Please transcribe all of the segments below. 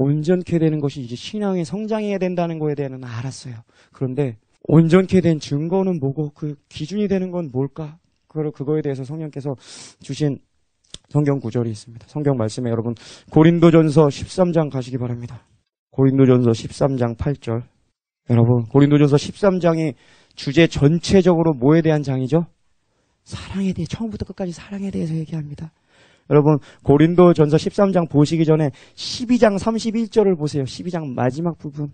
온전케 되는 것이 이제 신앙의 성장해야 된다는 거에 대해서는 알았어요. 그런데 온전케 된 증거는 뭐고 그 기준이 되는 건 뭘까? 그거에 대해서 성령께서 주신 성경 구절이 있습니다. 성경 말씀에 여러분 고린도전서 13장 가시기 바랍니다. 고린도전서 13장 8절. 여러분 고린도전서 13장이 주제 전체적으로 뭐에 대한 장이죠? 사랑에 대해 처음부터 끝까지 사랑에 대해서 얘기합니다. 여러분 고린도전서 13장 보시기 전에 12장 31절을 보세요. 12장 마지막 부분.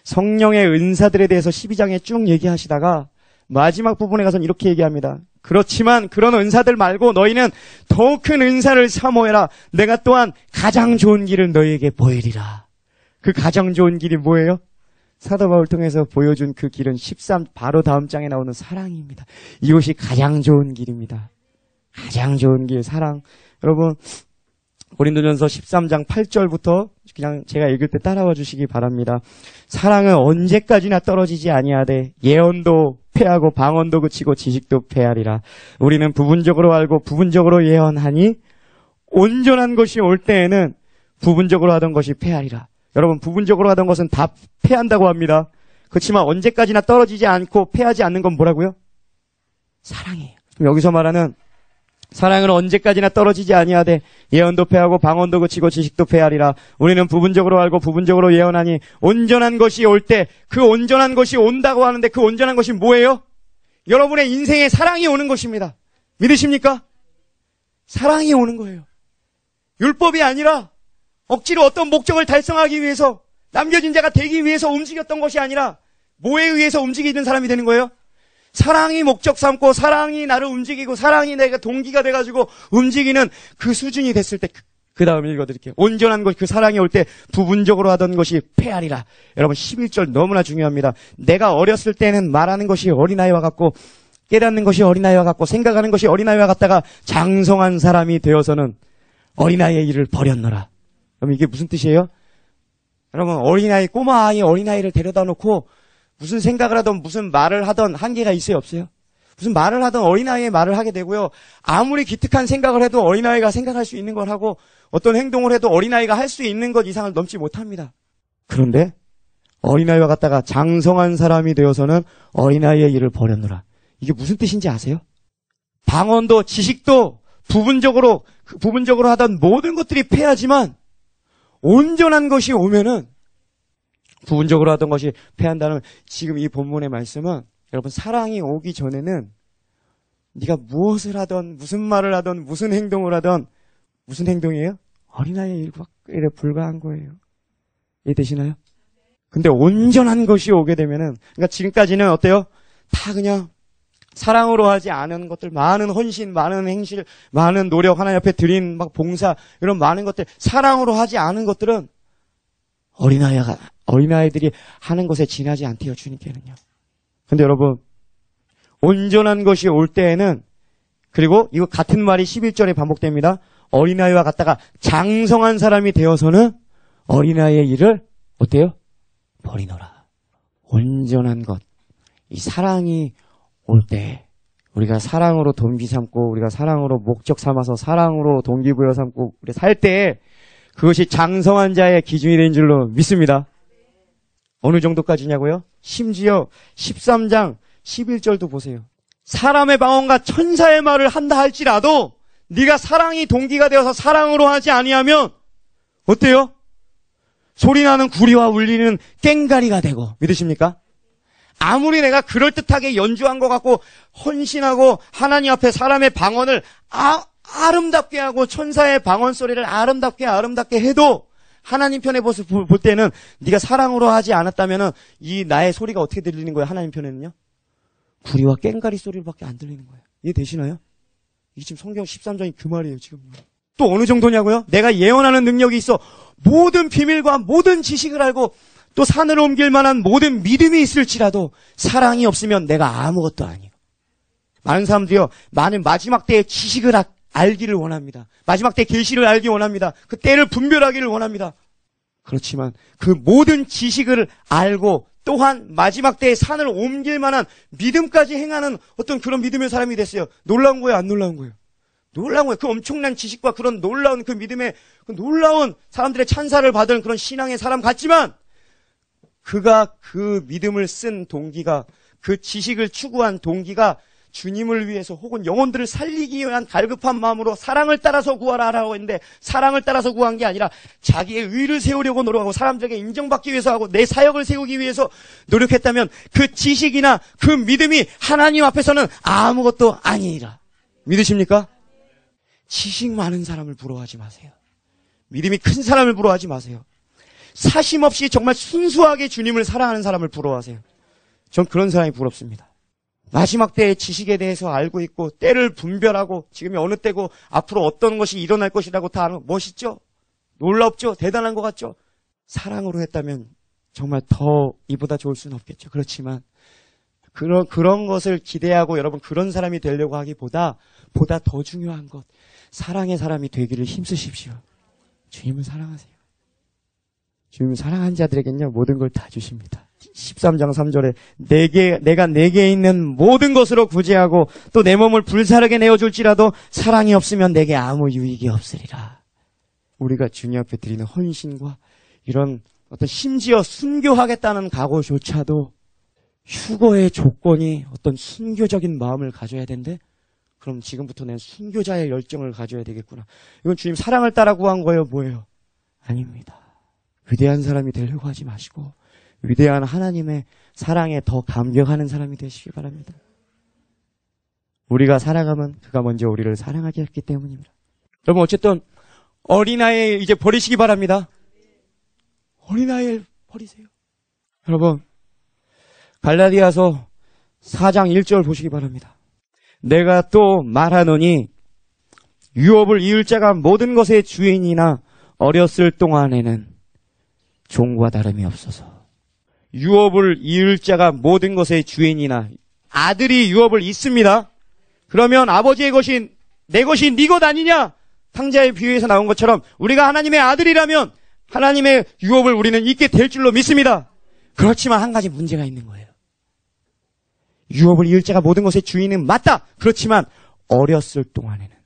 성령의 은사들에 대해서 12장에 쭉 얘기하시다가 마지막 부분에 가서는 이렇게 얘기합니다. 그렇지만 그런 은사들 말고 너희는 더욱 큰 은사를 사모해라. 내가 또한 가장 좋은 길을 너희에게 보이리라. 그 가장 좋은 길이 뭐예요? 사도 바울 통해서 보여준 그 길은 13 바로 다음 장에 나오는 사랑입니다. 이것이 가장 좋은 길입니다. 가장 좋은 길 사랑. 여러분 고린도전서 13장 8절부터 그냥 제가 읽을 때 따라와 주시기 바랍니다. 사랑은 언제까지나 떨어지지 아니하되 예언도 패하고 방언도 그치고 지식도 패하리라. 우리는 부분적으로 알고 부분적으로 예언하니 온전한 것이 올 때에는 부분적으로 하던 것이 패하리라. 여러분 부분적으로 하던 것은 다 패한다고 합니다. 그렇지만 언제까지나 떨어지지 않고 패하지 않는 건 뭐라고요? 사랑이에요. 여기서 말하는 사랑은 언제까지나 떨어지지 아니하되 예언도 패하고 방언도 그치고 지식도 패하리라. 우리는 부분적으로 알고 부분적으로 예언하니 온전한 것이 올 때 그 온전한 것이 온다고 하는데 그 온전한 것이 뭐예요? 여러분의 인생에 사랑이 오는 것입니다. 믿으십니까? 사랑이 오는 거예요. 율법이 아니라 억지로 어떤 목적을 달성하기 위해서 남겨진 자가 되기 위해서 움직였던 것이 아니라 뭐에 의해서 움직이는 사람이 되는 거예요? 사랑이 목적 삼고 사랑이 나를 움직이고 사랑이 내가 동기가 돼가지고 움직이는 그 수준이 됐을 때 그 다음에 읽어드릴게요. 온전한 것 그 사랑이 올 때 부분적으로 하던 것이 패하리라. 여러분 11절 너무나 중요합니다. 내가 어렸을 때는 말하는 것이 어린아이와 같고 깨닫는 것이 어린아이와 같고 생각하는 것이 어린아이와 같다가 장성한 사람이 되어서는 어린아이의 일을 버렸노라. 그럼 이게 무슨 뜻이에요? 여러분 어린아이 꼬마 아이 어린아이를 데려다 놓고 무슨 생각을 하던 무슨 말을 하던 한계가 있어요 없어요? 무슨 말을 하던 어린아이의 말을 하게 되고요. 아무리 기특한 생각을 해도 어린아이가 생각할 수 있는 걸 하고 어떤 행동을 해도 어린아이가 할 수 있는 것 이상을 넘지 못합니다. 그런데 어린아이와 같다가 장성한 사람이 되어서는 어린아이의 일을 버렸노라. 이게 무슨 뜻인지 아세요? 방언도 지식도 부분적으로 하던 모든 것들이 패하지만 온전한 것이 오면은 부분적으로 하던 것이 패한다는 지금 이 본문의 말씀은 여러분 사랑이 오기 전에는 네가 무엇을 하던 무슨 말을 하던 무슨 행동을 하던 무슨 행동이에요? 어린아이의 일에 불과한 거예요. 이해되시나요? 근데 온전한 것이 오게 되면은 그러니까 지금까지는 어때요? 다 그냥 사랑으로 하지 않은 것들 많은 헌신, 많은 행실, 많은 노력 하나님 앞에 드린 막 봉사 이런 많은 것들 사랑으로 하지 않은 것들은 어린아이들이 하는 것에 지나지 않대요, 주님께는요. 근데 여러분, 온전한 것이 올 때에는, 그리고 이거 같은 말이 11절에 반복됩니다. 어린아이와 같다가 장성한 사람이 되어서는 어린아이의 일을, 어때요? 버리노라. 온전한 것. 이 사랑이 올 때, 우리가 사랑으로 동기 삼고, 우리가 사랑으로 목적 삼아서 사랑으로 동기부여 삼고, 우리 살 때, 그것이 장성한 자의 기준이 된 줄로 믿습니다. 어느 정도까지냐고요? 심지어 13장 11절도 보세요. 사람의 방언과 천사의 말을 한다 할지라도 네가 사랑이 동기가 되어서 사랑으로 하지 아니하면 어때요? 소리나는 구리와 울리는 꽹가리가 되고 믿으십니까? 아무리 내가 그럴듯하게 연주한 것 같고 헌신하고 하나님 앞에 사람의 방언을 아름답게 하고 천사의 방언 소리를 아름답게 해도 하나님 편의 모습 볼 때는 네가 사랑으로 하지 않았다면은 이 나의 소리가 어떻게 들리는 거예요? 하나님 편에는요? 구리와 꽹가리 소리밖에 안 들리는 거예요. 이해되시나요? 이게 지금 성경 13장이 그 말이에요, 지금. 또 어느 정도냐고요? 내가 예언하는 능력이 있어 모든 비밀과 모든 지식을 알고 또 산을 옮길 만한 모든 믿음이 있을지라도 사랑이 없으면 내가 아무것도 아니에요. 많은 사람들이요, 많은 마지막 때의 지식을 알기를 원합니다. 마지막 때 계시를 알기 원합니다. 그 때를 분별하기를 원합니다. 그렇지만 그 모든 지식을 알고 또한 마지막 때의 산을 옮길 만한 믿음까지 행하는 어떤 그런 믿음의 사람이 됐어요. 놀라운 거예요? 안 놀라운 거예요? 놀라운 거예요. 그 엄청난 지식과 그런 놀라운 그 믿음의 그 놀라운 사람들의 찬사를 받은 그런 신앙의 사람 같지만 그가 그 믿음을 쓴 동기가 그 지식을 추구한 동기가 주님을 위해서 혹은 영혼들을 살리기 위한 갈급한 마음으로 사랑을 따라서 구하라라고 했는데 사랑을 따라서 구한 게 아니라 자기의 의를 세우려고 노력하고 사람들에게 인정받기 위해서 하고 내 사역을 세우기 위해서 노력했다면 그 지식이나 그 믿음이 하나님 앞에서는 아무것도 아니라. 믿으십니까? 지식 많은 사람을 부러워하지 마세요. 믿음이 큰 사람을 부러워하지 마세요. 사심 없이 정말 순수하게 주님을 사랑하는 사람을 부러워하세요. 전 그런 사람이 부럽습니다. 마지막 때의 지식에 대해서 알고 있고 때를 분별하고 지금이 어느 때고 앞으로 어떤 것이 일어날 것이라고 다 아는 거 멋있죠? 놀랍죠? 대단한 것 같죠? 사랑으로 했다면 정말 더 이보다 좋을 수는 없겠죠. 그렇지만 그런 것을 기대하고 여러분 그런 사람이 되려고 하기보다 보다 더 중요한 것 사랑의 사람이 되기를 힘쓰십시오. 주님을 사랑하세요. 주님을 사랑한 자들에게는요 모든 걸 다 주십니다. 13장 3절에 내가 내게 있는 모든 것으로 구제하고 또 내 몸을 불사르게 내어줄지라도 사랑이 없으면 내게 아무 유익이 없으리라. 우리가 주님 앞에 드리는 헌신과 이런 어떤 심지어 순교하겠다는 각오조차도 휴거의 조건이 어떤 순교적인 마음을 가져야 되는데 그럼 지금부터 내 순교자의 열정을 가져야 되겠구나. 이건 주님 사랑을 따라 구한 거예요? 뭐예요? 아닙니다. 위대한 사람이 되려고 하지 마시고 위대한 하나님의 사랑에 더 감격하는 사람이 되시기 바랍니다. 우리가 살아가면 그가 먼저 우리를 사랑하게 했기 때문입니다. 여러분 어쨌든 어린아이 이제 버리시기 바랍니다. 어린아이를 버리세요. 여러분 갈라디아서 4장 1절 보시기 바랍니다. 내가 또 말하노니 유업을 이을 자가 모든 것의 주인이나 어렸을 동안에는 종과 다름이 없어서 유업을 이을 자가 모든 것의 주인이나 아들이 유업을 잇습니다. 그러면 아버지의 것이 내 것이 네 것 아니냐? 탕자의 비유에서 나온 것처럼 우리가 하나님의 아들이라면 하나님의 유업을 우리는 잇게 될 줄로 믿습니다. 그렇지만 한 가지 문제가 있는 거예요. 유업을 이을 자가 모든 것의 주인은 맞다. 그렇지만 어렸을 동안에는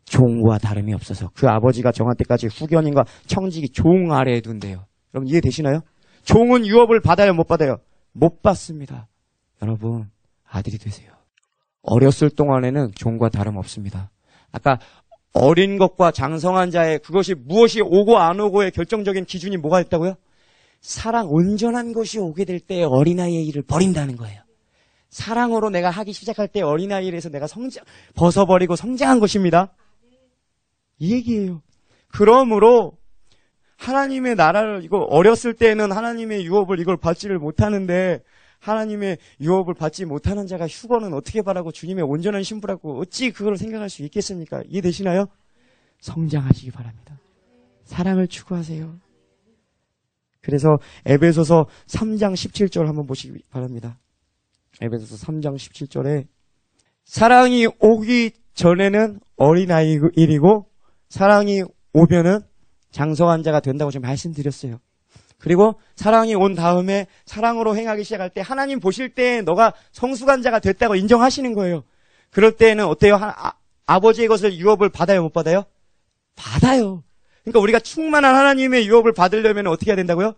종과 다름이 없어서 그 아버지가 정한 때까지 후견인과 청직이 종 아래에 둔대요. 여러분 이해되시나요? 종은 유업을 받아요? 못 받아요? 못 받습니다. 여러분 아들이 되세요. 어렸을 동안에는 종과 다름없습니다. 아까 어린 것과 장성한 자의 그것이 무엇이 오고 안 오고의 결정적인 기준이 뭐가 있다고요? 사랑 온전한 것이 오게 될 때 어린아이의 일을 버린다는 거예요. 사랑으로 내가 하기 시작할 때 어린아이에서 내가 벗어버리고 성장한 것입니다. 이 얘기예요. 그러므로 하나님의 나라를 이거 어렸을 때는 하나님의 유업을 이걸 받지를 못하는데 하나님의 유업을 받지 못하는 자가 휴거는 어떻게 바라고 주님의 온전한 신부라고 어찌 그걸 생각할 수 있겠습니까? 이해되시나요? 성장하시기 바랍니다. 사랑을 추구하세요. 그래서 에베소서 3장 17절 한번 보시기 바랍니다. 에베소서 3장 17절에 사랑이 오기 전에는 어린아이이고 사랑이 오면은 장성한 자가 된다고 지금 말씀드렸어요. 그리고 사랑이 온 다음에 사랑으로 행하기 시작할 때 하나님 보실 때 너가 성숙한 자가 됐다고 인정하시는 거예요. 그럴 때는 어때요? 아버지의 것을 유업을 받아요? 못 받아요? 받아요. 그러니까 우리가 충만한 하나님의 유업을 받으려면 어떻게 해야 된다고요?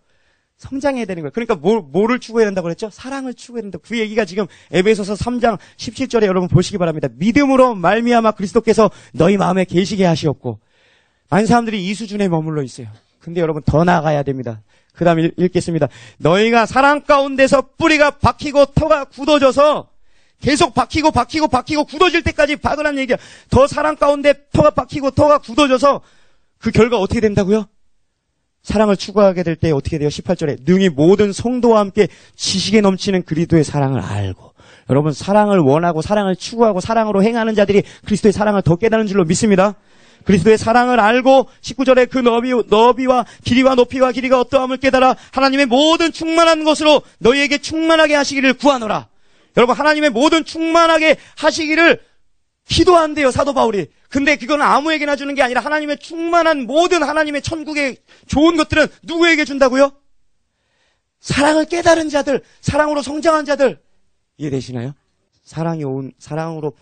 성장해야 되는 거예요. 그러니까 뭐를 추구해야 된다고 그랬죠? 사랑을 추구해야 된다. 그 얘기가 지금 에베소서 3장 17절에 여러분 보시기 바랍니다. 믿음으로 말미암아 그리스도께서 너희 마음에 계시게 하시옵고 많은 사람들이 이 수준에 머물러 있어요. 근데 여러분 더 나아가야 됩니다. 그 다음에 읽겠습니다. 너희가 사랑 가운데서 뿌리가 박히고 터가 굳어져서 계속 박히고 굳어질 때까지 박으란 얘기야. 더 사랑 가운데 터가 박히고 터가 굳어져서 그 결과 어떻게 된다고요? 사랑을 추구하게 될 때 어떻게 돼요? 18절에 능히 모든 성도와 함께 지식에 넘치는 그리스도의 사랑을 알고 여러분 사랑을 원하고 사랑을 추구하고 사랑으로 행하는 자들이 그리스도의 사랑을 더 깨닫는 줄로 믿습니다. 그리스도의 사랑을 알고 19절에 그 너비와 길이와 높이와 길이가 어떠함을 깨달아 하나님의 모든 충만한 것으로 너희에게 충만하게 하시기를 구하노라. 여러분 하나님의 모든 충만하게 하시기를 기도한대요 사도 바울이. 근데 그건 아무에게나 주는 게 아니라 하나님의 충만한 모든 하나님의 천국의 좋은 것들은 누구에게 준다고요? 사랑을 깨달은 자들, 사랑으로 성장한 자들. 이해되시나요? 사랑으로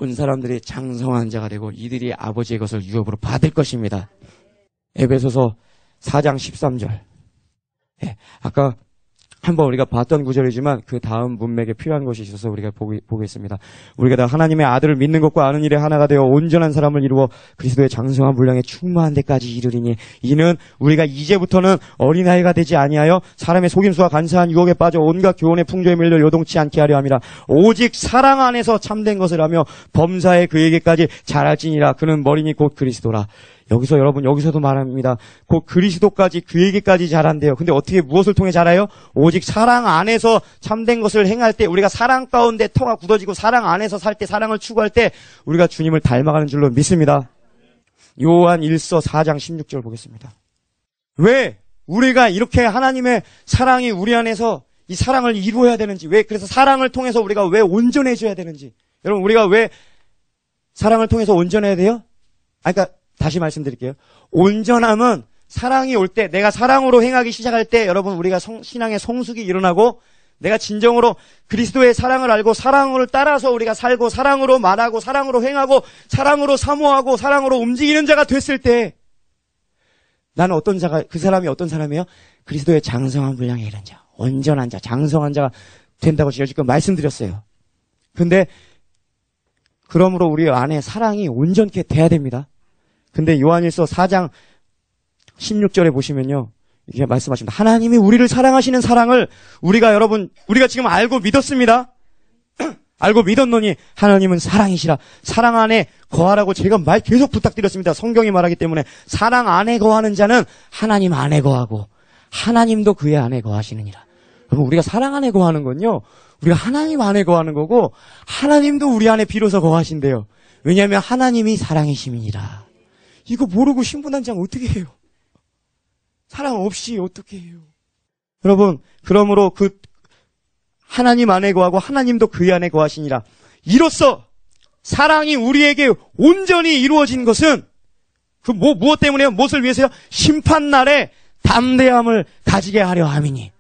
온 사람들이 장성한 자가 되고 이들이 아버지의 것을 유업으로 받을 것입니다. 에베소서 4장 13절. 예, 아까 한번 우리가 봤던 구절이지만 그 다음 문맥에 필요한 것이 있어서 우리가 보겠습니다. 우리가 다 하나님의 아들을 믿는 것과 아는 일에 하나가 되어 온전한 사람을 이루어 그리스도의 장성한 분량에 충만한 데까지 이르리니 이는 우리가 이제부터는 어린아이가 되지 아니하여 사람의 속임수와 간사한 유혹에 빠져 온갖 교훈의 풍조에 밀려 요동치 않게 하려 함이라. 오직 사랑 안에서 참된 것을 하며 범사에 그에게까지 자랄지니라. 그는 머리니 곧 그리스도라. 여기서 여러분 여기서도 말합니다. 곧 그리스도까지 그에게까지 자란대요. 근데 어떻게 무엇을 통해 자라요? 오직 사랑 안에서 참된 것을 행할 때 우리가 사랑 가운데 터가 굳어지고 사랑 안에서 살 때 사랑을 추구할 때 우리가 주님을 닮아가는 줄로 믿습니다. 요한 1서 4장 16절 보겠습니다. 왜 우리가 이렇게 하나님의 사랑이 우리 안에서 이 사랑을 이루어야 되는지, 왜 그래서 사랑을 통해서 우리가 왜 온전해져야 되는지, 여러분 우리가 왜 사랑을 통해서 온전해야 돼요? 그러니까 다시 말씀드릴게요. 온전함은 사랑이 올 때, 내가 사랑으로 행하기 시작할 때 여러분 우리가 신앙의 성숙이 일어나고 내가 진정으로 그리스도의 사랑을 알고 사랑을 따라서 우리가 살고 사랑으로 말하고 사랑으로 행하고 사랑으로 사모하고 사랑으로 움직이는 자가 됐을 때 나는 어떤 자가, 그 사람이 어떤 사람이에요? 그리스도의 장성한 분량에 이른 자, 온전한 자, 장성한 자가 된다고 제가 지금 말씀드렸어요. 근데 그러므로 우리 안에 사랑이 온전케 돼야 됩니다. 근데 요한일서 4장 16절에 보시면요. 이렇게 말씀하십니다. 하나님이 우리를 사랑하시는 사랑을 우리가 지금 알고 믿었습니다. 알고 믿었노니 하나님은 사랑이시라. 사랑 안에 거하라고 제가 계속 부탁드렸습니다. 성경이 말하기 때문에 사랑 안에 거하는 자는 하나님 안에 거하고 하나님도 그의 안에 거하시느니라. 여러분 우리가 사랑 안에 거하는 건요. 우리가 하나님 안에 거하는 거고 하나님도 우리 안에 비로소 거하신대요. 왜냐하면 하나님이 사랑이심이니라. 이거 모르고 신분한장 어떻게 해요? 사랑 없이 어떻게 해요? 여러분, 그러므로 그 하나님 안에 거하고 하나님도 그의 안에 거하시니라. 이로써 사랑이 우리에게 온전히 이루어진 것은 무엇 때문에요? 무엇을 위해서요? 심판날에 담대함을 가지게 하려 함이니.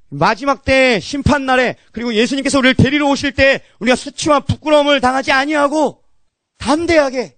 마지막 때 심판날에 그리고 예수님께서 우리를 데리러 오실 때 우리가 수치와 부끄러움을 당하지 아니하고 담대하게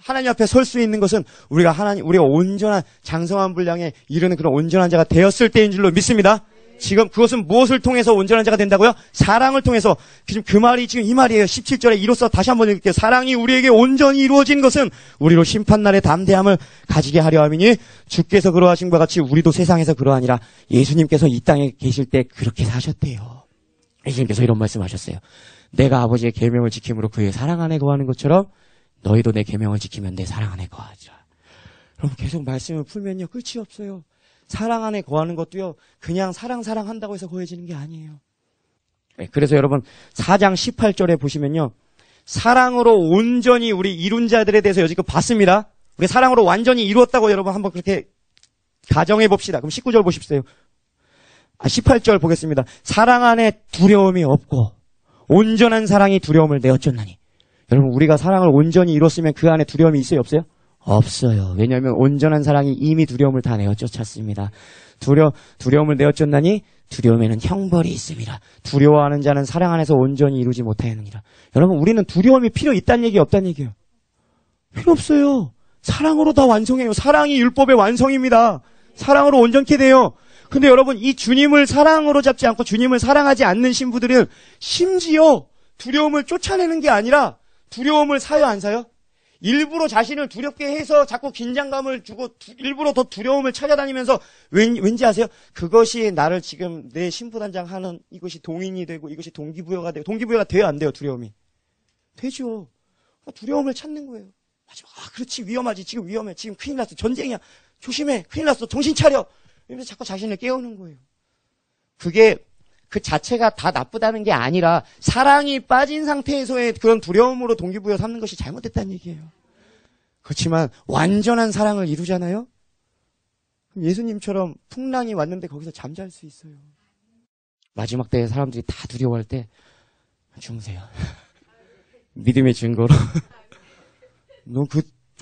하나님 앞에 설 수 있는 것은 우리가 온전한 장성한 분량에 이르는 그런 온전한 자가 되었을 때인 줄로 믿습니다. 지금 그것은 무엇을 통해서 온전한 자가 된다고요? 사랑을 통해서. 지금 그 말이 지금 이 말이에요. 17절에 이로써 다시 한번 읽을게요. 사랑이 우리에게 온전히 이루어진 것은 우리로 심판날에 담대함을 가지게 하려 함이니 주께서 그러하신 바 같이 우리도 세상에서 그러하니라. 예수님께서 이 땅에 계실 때 그렇게 사셨대요. 예수님께서 이런 말씀하셨어요. 내가 아버지의 계명을 지킴으로 그의 사랑 안에 거하는 것처럼 너희도 내 계명을 지키면 내 사랑 안에 거하리라. 그럼 계속 말씀을 풀면요. 끝이 없어요. 사랑 안에 거하는 것도요. 그냥 사랑 한다고 해서 거해지는 게 아니에요. 네, 그래서 여러분 4장 18절에 보시면요. 사랑으로 온전히 우리 이룬 자들에 대해서 여지껏 봤습니다. 우리 사랑으로 완전히 이루었다고 여러분 한번 그렇게 가정해 봅시다. 그럼 19절 보십시오. 18절 보겠습니다. 사랑 안에 두려움이 없고 온전한 사랑이 두려움을 내어쫓나니. 여러분 우리가 사랑을 온전히 이뤘으면 그 안에 두려움이 있어요? 없어요? 없어요. 왜냐하면 온전한 사랑이 이미 두려움을 다 내어쫓았습니다. 두려움을 내어쫓나니 두려움에는 형벌이 있습니다. 두려워하는 자는 사랑 안에서 온전히 이루지 못하느니라. 여러분 우리는 두려움이 필요 있다는 얘기 없다는 얘기예요. 필요 없어요. 사랑으로 다 완성해요. 사랑이 율법의 완성입니다. 사랑으로 온전케 돼요. 근데 여러분 이 주님을 사랑으로 잡지 않고 주님을 사랑하지 않는 신부들은 심지어 두려움을 쫓아내는 게 아니라 두려움을 사요 안 사요? 일부러 자신을 두렵게 해서 자꾸 긴장감을 주고 일부러 더 두려움을 찾아다니면서 왠지 아세요? 그것이 나를 지금 내 신부단장하는 이것이 동인이 되고 이것이 동기부여가 되고 동기부여가 돼야 안 돼요 두려움이. 되죠. 두려움을 찾는 거예요. 그렇지 위험하지 지금 위험해 지금 큰일 났어 전쟁이야 조심해 큰일 났어 정신 차려 이러면서 자꾸 자신을 깨우는 거예요. 그게 그 자체가 다 나쁘다는 게 아니라 사랑이 빠진 상태에서의 그런 두려움으로 동기부여 삼는 것이 잘못됐다는 얘기예요. 그렇지만 완전한 사랑을 이루잖아요. 그럼 예수님처럼 풍랑이 왔는데 거기서 잠잘 수 있어요. 마지막 때에 사람들이 다 두려워할 때 주무세요. 믿음의 증거로 너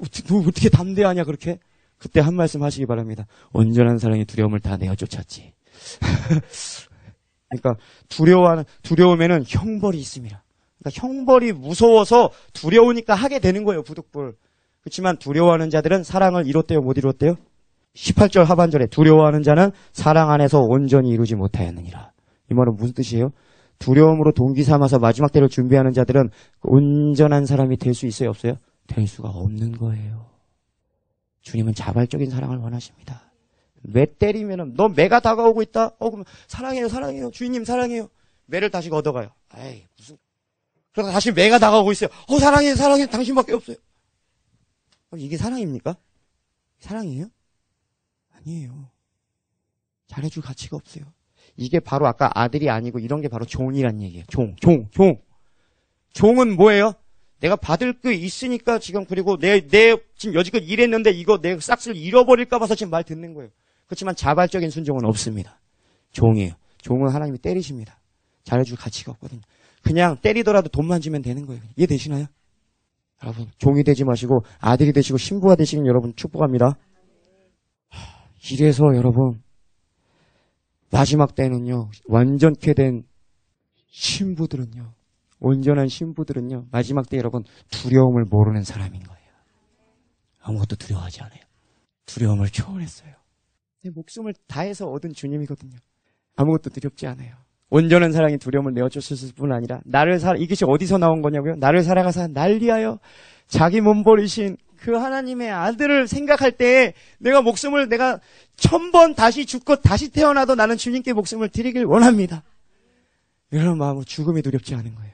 어떻게 담대하냐 그렇게? 그때 한 말씀 하시기 바랍니다. 온전한 사랑이 두려움을 다 내어쫓았지. 그러니까 두려움에는 형벌이 있습니다. 그러니까 형벌이 무서워서 두려우니까 하게 되는 거예요, 부득불. 그렇지만 두려워하는 자들은 사랑을 이뤘대요, 못 이뤘대요? 18절 하반절에 두려워하는 자는 사랑 안에서 온전히 이루지 못하였느니라. 이 말은 무슨 뜻이에요? 두려움으로 동기 삼아서 마지막 때를 준비하는 자들은 온전한 사람이 될 수 있어요, 없어요? 될 수가 없는 거예요. 주님은 자발적인 사랑을 원하십니다. 매 때리면은 너 매가 다가오고 있다? 그럼 사랑해요, 사랑해요. 주인님 사랑해요. 매를 다시 걷어가요. 에이, 무슨. 그러다 다시 매가 다가오고 있어요. 사랑해요, 사랑해요. 당신밖에 없어요. 그럼 이게 사랑입니까? 사랑이에요? 아니에요. 잘해줄 가치가 없어요. 이게 바로 아까 아들이 아니고 이런 게 바로 종이란 얘기예요. 종. 종은 뭐예요? 내가 받을 게 있으니까 지금 그리고 내 지금 여지껏 일했는데 이거 내 싹쓸 잃어버릴까 봐서 지금 말 듣는 거예요. 그렇지만 자발적인 순종은 없습니다. 종이에요. 종은 하나님이 때리십니다. 잘해줄 가치가 없거든요. 그냥 때리더라도 돈만 주면 되는 거예요. 이해되시나요? 여러분, 종이 되지 마시고 아들이 되시고 신부가 되시길 여러분 축복합니다. 이래서 여러분, 마지막 때는요, 완전케 된 신부들은요, 온전한 신부들은요, 마지막 때 여러분, 두려움을 모르는 사람인 거예요. 아무것도 두려워하지 않아요. 두려움을 초월했어요. 내 목숨을 다해서 얻은 주님이거든요. 아무것도 두렵지 않아요. 온전한 사랑이 두려움을 내어줬을 뿐 아니라 이것이 어디서 나온 거냐고요? 나를 사랑하사 날 위하여 자기 몸 버리신 그 하나님의 아들을 생각할 때 내가 1000번 다시 죽고 다시 태어나도 나는 주님께 목숨을 드리길 원합니다. 이런 마음으로 죽음이 두렵지 않은 거예요.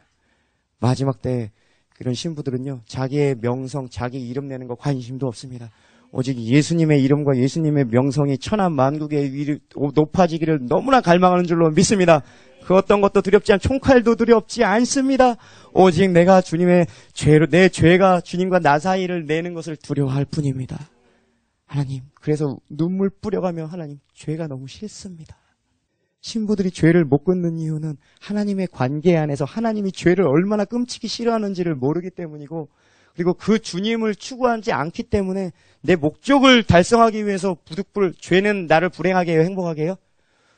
마지막 때 그런 신부들은요, 자기의 명성, 자기 이름 내는 거 관심도 없습니다. 오직 예수님의 이름과 예수님의 명성이 천한 만국에 높아지기를 너무나 갈망하는 줄로 믿습니다. 그 어떤 것도 두렵지 총칼도 두렵지 않습니다. 오직 내가 주님의 죄로, 내 죄가 주님과 나 사이를 내는 것을 두려워할 뿐입니다. 하나님, 그래서 눈물 뿌려가며 하나님, 죄가 너무 싫습니다. 신부들이 죄를 못 끊는 이유는 하나님의 관계 안에서 하나님이 죄를 얼마나 끔찍이 싫어하는지를 모르기 때문이고, 그리고 그 주님을 추구하지 않기 때문에 내 목적을 달성하기 위해서 부득불 죄는 나를 불행하게 해요, 행복하게 해요?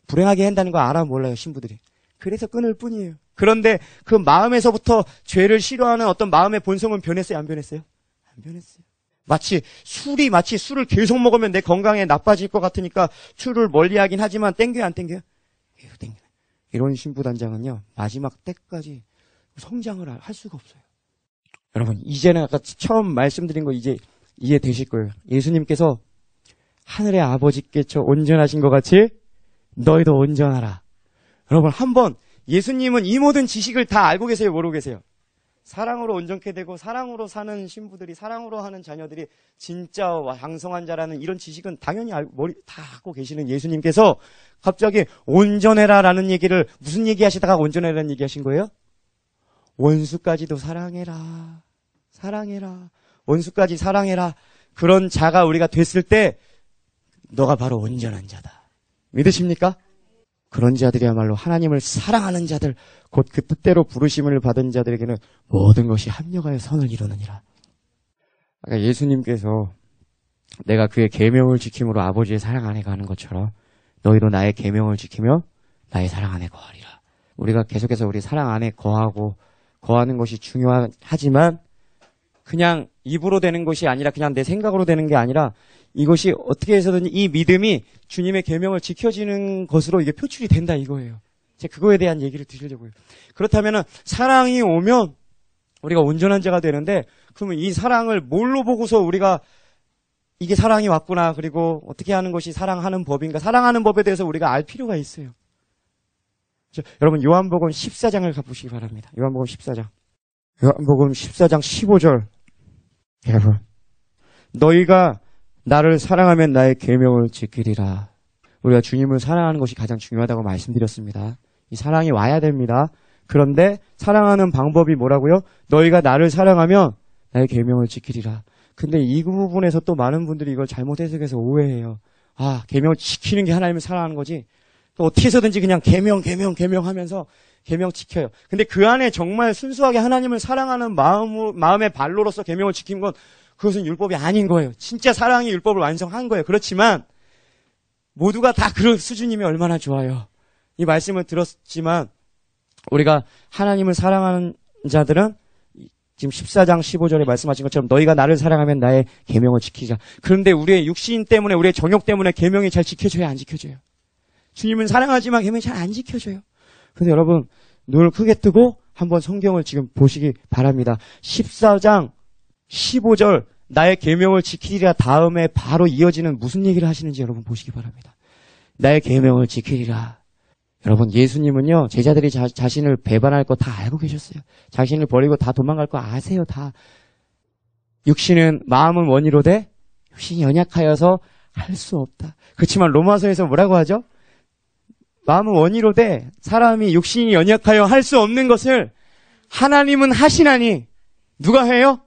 불행하게 한다는 거 알아 몰라요, 신부들이. 그래서 끊을 뿐이에요. 그런데 그 마음에서부터 죄를 싫어하는 어떤 마음의 본성은 변했어요, 안 변했어요? 안 변했어요. 마치 술을 계속 먹으면 내 건강에 나빠질 것 같으니까 술을 멀리하긴 하지만 땡겨요, 안 땡겨요? 계속 땡겨요. 이런 신부단장은요, 마지막 때까지 성장을 할 수가 없어요. 여러분, 이제는 아까 처음 말씀드린 거 이제 이해되실 거예요. 예수님께서 하늘의 아버지께서 온전하신 것 같이 너희도 온전하라. 여러분, 한번 예수님은 이 모든 지식을 다 알고 계세요, 모르고 계세요? 사랑으로 온전케 되고 사랑으로 사는 신부들이, 사랑으로 하는 자녀들이 진짜 왕성한 자라는 이런 지식은 당연히 다 갖고 계시는 예수님께서 갑자기 온전해라라는 얘기를 무슨 얘기하시다가 온전해라는 얘기하신 거예요? 원수까지도 사랑해라. 사랑해라. 원수까지 사랑해라. 그런 자가 우리가 됐을 때 너가 바로 온전한 자다. 믿으십니까? 그런 자들이야말로 하나님을 사랑하는 자들, 곧 그 뜻대로 부르심을 받은 자들에게는 모든 것이 합력하여 선을 이루느니라. 아까 예수님께서 내가 그의 계명을 지킴으로 아버지의 사랑 안에 가는 것처럼 너희도 나의 계명을 지키며 나의 사랑 안에 거하리라. 우리가 계속해서 우리 사랑 안에 거하는 것이 중요하지만 그냥 입으로 되는 것이 아니라 그냥 내 생각으로 되는 게 아니라 이것이 어떻게 해서든 이 믿음이 주님의 계명을 지켜지는 것으로 이게 표출이 된다 이거예요. 제가 그거에 대한 얘기를 드리려고요. 그렇다면은 사랑이 오면 우리가 온전한 자가 되는데 그러면 이 사랑을 뭘로 보고서 우리가 이게 사랑이 왔구나 그리고 어떻게 하는 것이 사랑하는 법인가 사랑하는 법에 대해서 우리가 알 필요가 있어요. 여러분 요한복음 14장을 가보시기 바랍니다. 요한복음 14장 15절 여러분 너희가 나를 사랑하면 나의 계명을 지키리라. 우리가 주님을 사랑하는 것이 가장 중요하다고 말씀드렸습니다. 이 사랑이 와야 됩니다. 그런데 사랑하는 방법이 뭐라고요? 너희가 나를 사랑하면 나의 계명을 지키리라. 근데 이 부분에서 또 많은 분들이 이걸 잘못 해석해서 오해해요. 계명을 지키는 게 하나님을 사랑하는 거지. 또 어떻게 해서든지 그냥 계명 하면서 계명 지켜요. 근데 그 안에 정말 순수하게 하나님을 사랑하는 마음의 발로로서 계명을 지킨 건 그것은 율법이 아닌 거예요. 진짜 사랑이 율법을 완성한 거예요. 그렇지만 모두가 다 그런 수준이면 얼마나 좋아요. 이 말씀을 들었지만 우리가 하나님을 사랑하는 자들은 지금 14장 15절에 말씀하신 것처럼 너희가 나를 사랑하면 나의 계명을 지키자. 그런데 우리의 육신 때문에 우리의 정욕 때문에 계명이 잘 지켜져요, 안 지켜져요? 주님은 사랑하지만 계명이 잘 안 지켜져요. 그래서 여러분 눈을 크게 뜨고 한번 성경을 지금 보시기 바랍니다. 14장 15절 나의 계명을 지키리라 다음에 바로 이어지는 무슨 얘기를 하시는지 여러분 보시기 바랍니다. 나의 계명을 지키리라. 여러분 예수님은요 제자들이 자신을 배반할 거 다 알고 계셨어요. 자신을 버리고 다 도망갈 거 아세요. 다. 육신은 마음은 원이로되 육신이 연약하여서 할 수 없다. 그렇지만 로마서에서 뭐라고 하죠? 마음은 원이로되 사람이 육신이 연약하여 할 수 없는 것을 하나님은 하시나니. 누가 해요?